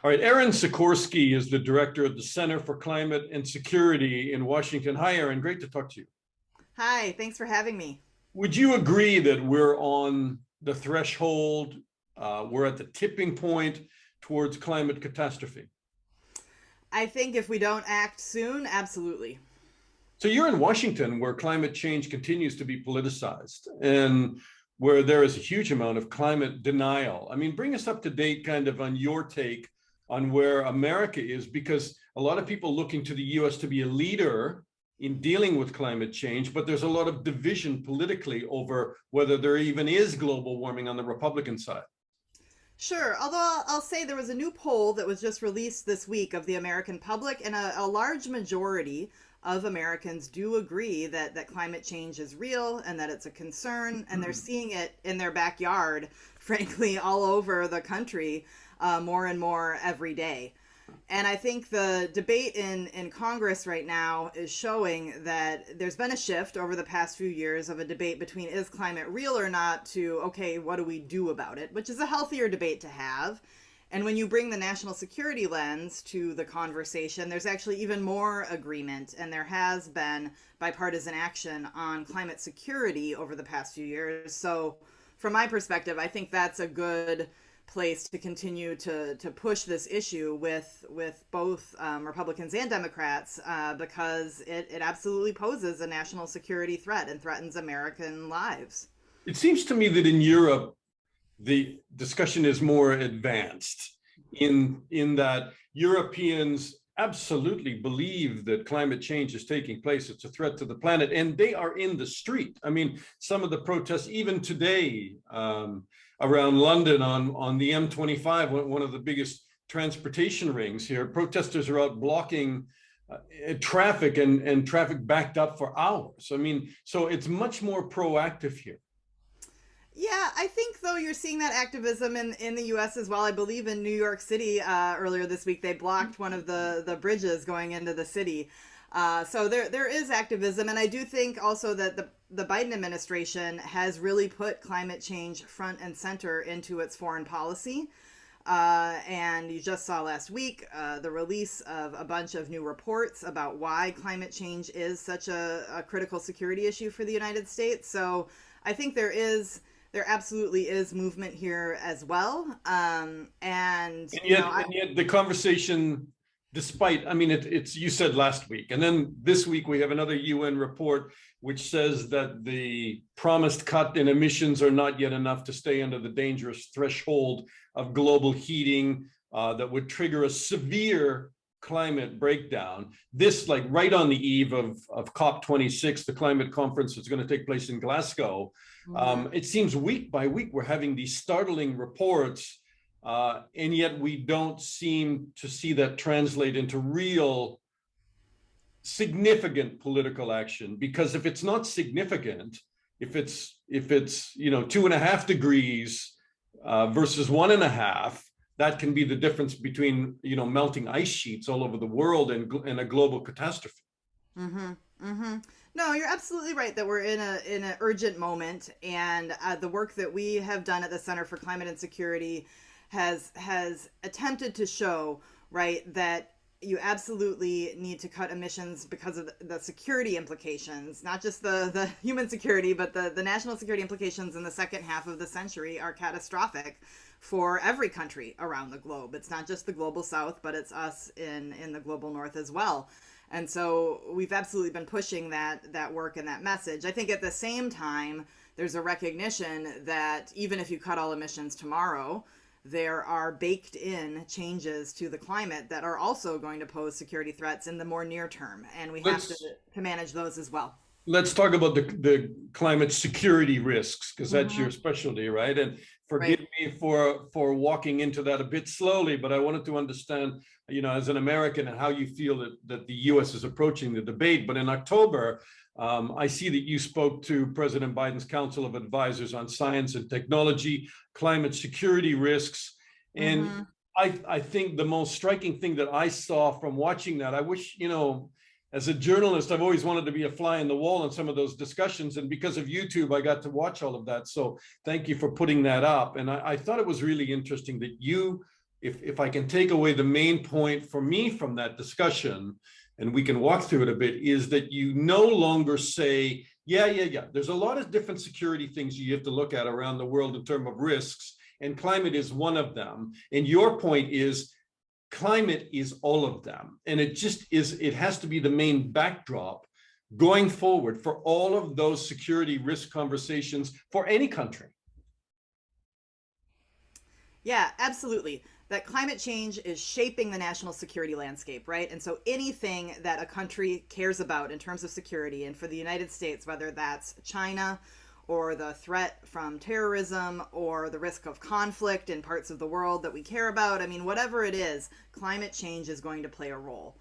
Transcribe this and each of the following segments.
All right, Erin Sikorsky is the director of the Center for Climate and Security in Washington. Hi, Erin, great to talk to you. Hi, thanks for having me. Would you agree that we're on the threshold, we're at the tipping point towards climate catastrophe? I think if we don't act soon, absolutely. So you're in Washington, where climate change continues to be politicized and where there is a huge amount of climate denial. I mean, bring us up to date kind of on your take on where America is, because a lot of people looking to the US to be a leader in dealing with climate change, but there's a lot of division politically over whether there even is global warming on the Republican side. Sure, although I'll say there was a new poll that was just released this week of the American public, and a large majority of Americans do agree that climate change is real and that it's a concern, and they're seeing it in their backyard, frankly, all over the country more and more every day. And I think the debate in Congress right now is showing that there's been a shift over the past few years of a debate between is climate real or not to, okay, what do we do about it, which is a healthier debate to have. And when you bring the national security lens to the conversation, there's actually even more agreement. And there has been bipartisan action on climate security over the past few years. So from my perspective, I think that's a good place to continue to push this issue with both Republicans and Democrats because it absolutely poses a national security threat and threatens American lives. It seems to me that in Europe, the discussion is more advanced in that Europeans absolutely believe that climate change is taking place. It's a threat to the planet, and they are in the street. I mean, some of the protests, even today, around London on the M25, one of the biggest transportation rings here, protesters are out blocking traffic and traffic backed up for hours. I mean, so it's much more proactive here. Yeah, I think though you're seeing that activism in the U.S. as well. I believe in New York City earlier this week they blocked one of the bridges going into the city. So there is activism, and I do think also that the Biden administration has really put climate change front and center into its foreign policy. And you just saw last week the release of a bunch of new reports about why climate change is such a critical security issue for the United States. So I think there absolutely is movement here as well. And yet the conversation, despite, I mean, it's you said last week, and then this week we have another UN report which says that the promised cut in emissions are not yet enough to stay under the dangerous threshold of global heating that would trigger a severe climate breakdown. This, like right on the eve of COP26, the climate conference that's going to take place in Glasgow. It seems week by week we're having these startling reports, and yet we don't seem to see that translate into real significant political action. Because if it's not significant, if it's 2.5 degrees versus 1.5, that can be the difference between melting ice sheets all over the world and a global catastrophe. Mm-hmm. Mm-hmm. No, you're absolutely right that we're in an urgent moment, and the work that we have done at the Center for Climate and Security has attempted to show, right, that you absolutely need to cut emissions because of the security implications, not just the human security, but the national security implications in the second half of the century are catastrophic for every country around the globe. It's not just the global south, but it's us in the global north as well. And so we've absolutely been pushing that work and that message. I think at the same time, there's a recognition that even if you cut all emissions tomorrow, there are baked in changes to the climate that are also going to pose security threats in the more near term. And we have to manage those as well. Let's talk about the climate security risks, because that's your specialty, right? And forgive me for walking into that a bit slowly, but I wanted to understand, as an American, how you feel that the US is approaching the debate. But in October, I see that you spoke to President Biden's Council of Advisors on Science and Technology, climate security risks. And I think the most striking thing that I saw from watching that, I wish, as a journalist, I've always wanted to be a fly in the wall in some of those discussions. And because of YouTube, I got to watch all of that. So thank you for putting that up. And I thought it was really interesting that you if I can take away the main point for me from that discussion, and we can walk through it a bit, is that you no longer say, yeah, there's a lot of different security things you have to look at around the world in terms of risks, and climate is one of them. And your point is climate is all of them. And it just is, it has to be the main backdrop going forward for all of those security risk conversations for any country. Yeah, absolutely. That climate change is shaping the national security landscape, right? And so anything that a country cares about in terms of security, and for the United States, whether that's China or the threat from terrorism or the risk of conflict in parts of the world that we care about, I mean, whatever it is, climate change is going to play a role.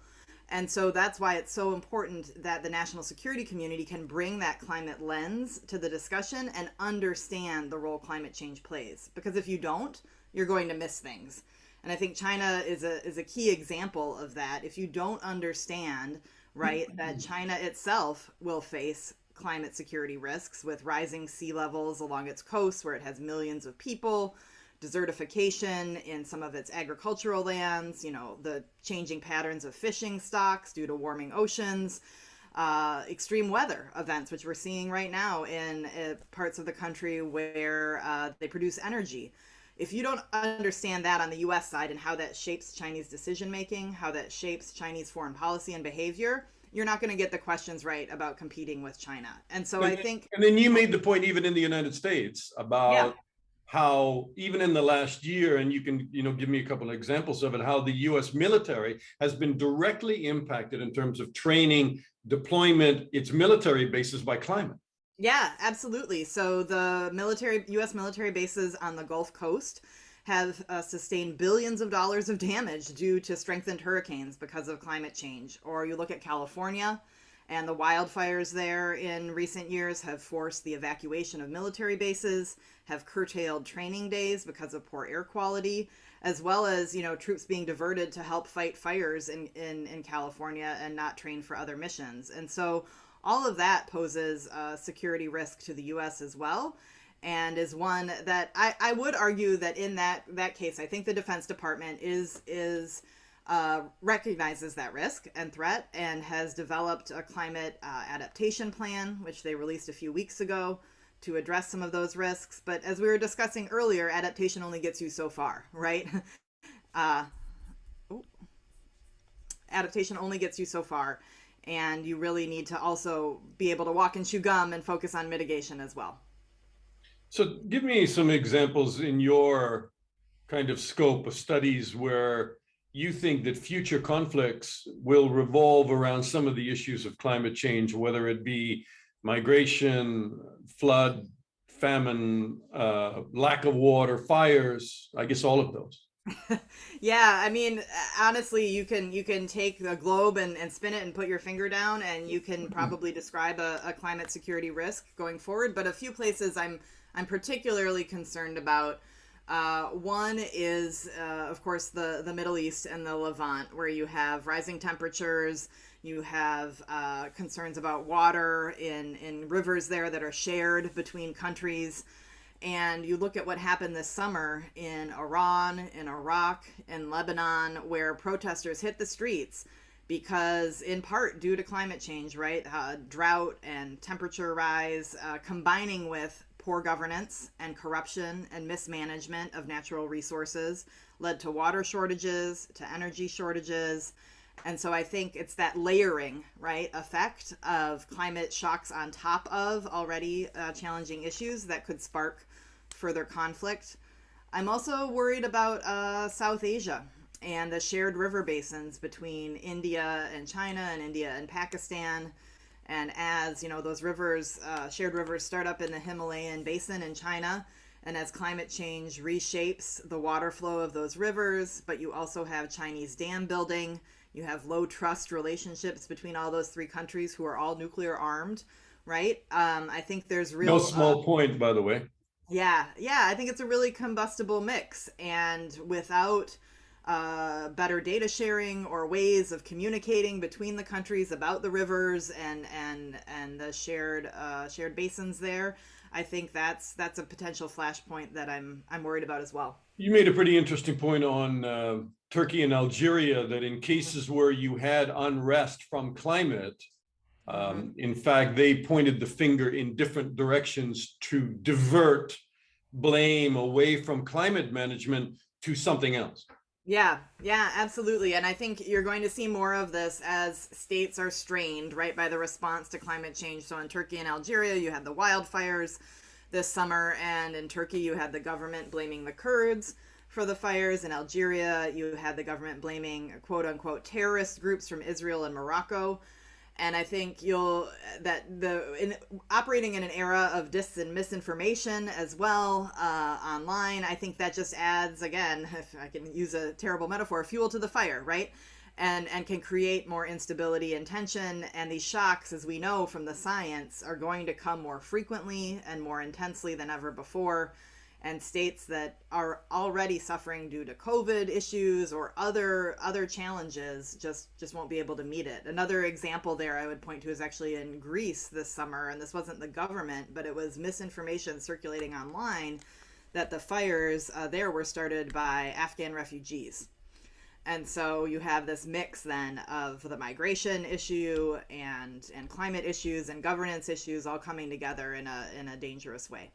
And so that's why it's so important that the national security community can bring that climate lens to the discussion and understand the role climate change plays. Because if you don't, you're going to miss things. And I think China is a key example of that. If you don't understand, right, that China itself will face climate security risks with rising sea levels along its coast where it has millions of people, desertification in some of its agricultural lands, you know, the changing patterns of fishing stocks due to warming oceans, extreme weather events, which we're seeing right now in parts of the country where they produce energy. If you don't understand that on the US side and how that shapes Chinese decision making, how that shapes Chinese foreign policy and behavior, you're not going to get the questions right about competing with China. And so I think. And then you made the point even in the United States about Yeah. how even in the last year, and you can, you know, give me a couple of examples of it, how the US military has been directly impacted in terms of training, deployment, its military bases by climate. Yeah, absolutely. So the U.S. military bases on the Gulf Coast have sustained billions of dollars of damage due to strengthened hurricanes because of climate change. Or you look at California, and the wildfires there in recent years have forced the evacuation of military bases, have curtailed training days because of poor air quality, as well as, you know, troops being diverted to help fight fires in California and not train for other missions. And so all of that poses a security risk to the U.S. as well, and is one that I would argue that in that case, I think the Defense Department recognizes that risk and threat and has developed a climate adaptation plan, which they released a few weeks ago to address some of those risks. But as we were discussing earlier, adaptation only gets you so far, right? Adaptation only gets you so far. And you really need to also be able to walk and chew gum and focus on mitigation as well. So give me some examples in your kind of scope of studies where you think that future conflicts will revolve around some of the issues of climate change, whether it be migration, flood, famine, lack of water, fires, I guess all of those. Yeah, I mean, honestly, you can take the globe and spin it and put your finger down, and you can probably describe a climate security risk going forward. But a few places I'm particularly concerned about. One is, of course, the Middle East and the Levant, where you have rising temperatures, you have concerns about water in rivers there that are shared between countries. And you look at what happened this summer in Iran, in Iraq, in Lebanon, where protesters hit the streets because, in part, due to climate change, right? Drought and temperature rise, combining with poor governance and corruption and mismanagement of natural resources, led to water shortages, to energy shortages. And so I think it's that layering, right, effect of climate shocks on top of already challenging issues that could spark further conflict. I'm also worried about South Asia and the shared river basins between India and China and India and Pakistan. And as, you know, those rivers, shared rivers start up in the Himalayan basin in China, and as climate change reshapes the water flow of those rivers, but you also have Chinese dam building, you have low trust relationships between all those three countries who are all nuclear armed, right? I think there's real. No small point, by the way. Yeah, I think it's a really combustible mix, and without better data sharing or ways of communicating between the countries about the rivers and the shared basins there, I think that's a potential flashpoint that I'm worried about as well. You made a pretty interesting point on Turkey and Algeria, that in cases where you had unrest from climate, in fact, they pointed the finger in different directions to divert blame away from climate management to something else. Yeah, yeah, absolutely. And I think you're going to see more of this as states are strained, right, by the response to climate change. So in Turkey and Algeria, you had the wildfires this summer, and in Turkey, you had the government blaming the Kurds for the fires. In Algeria, you had the government blaming quote unquote terrorist groups from Israel and Morocco. And I think operating in an era of dis and misinformation as well online, I think that just adds, again, if I can use a terrible metaphor, fuel to the fire, right? And can create more instability and tension. And these shocks, as we know from the science, are going to come more frequently and more intensely than ever before. And states that are already suffering due to COVID issues or other challenges just won't be able to meet it. Another example there I would point to is actually in Greece this summer, and this wasn't the government, but it was misinformation circulating online that the fires there were started by Afghan refugees. And so you have this mix then of the migration issue and climate issues and governance issues all coming together in a dangerous way.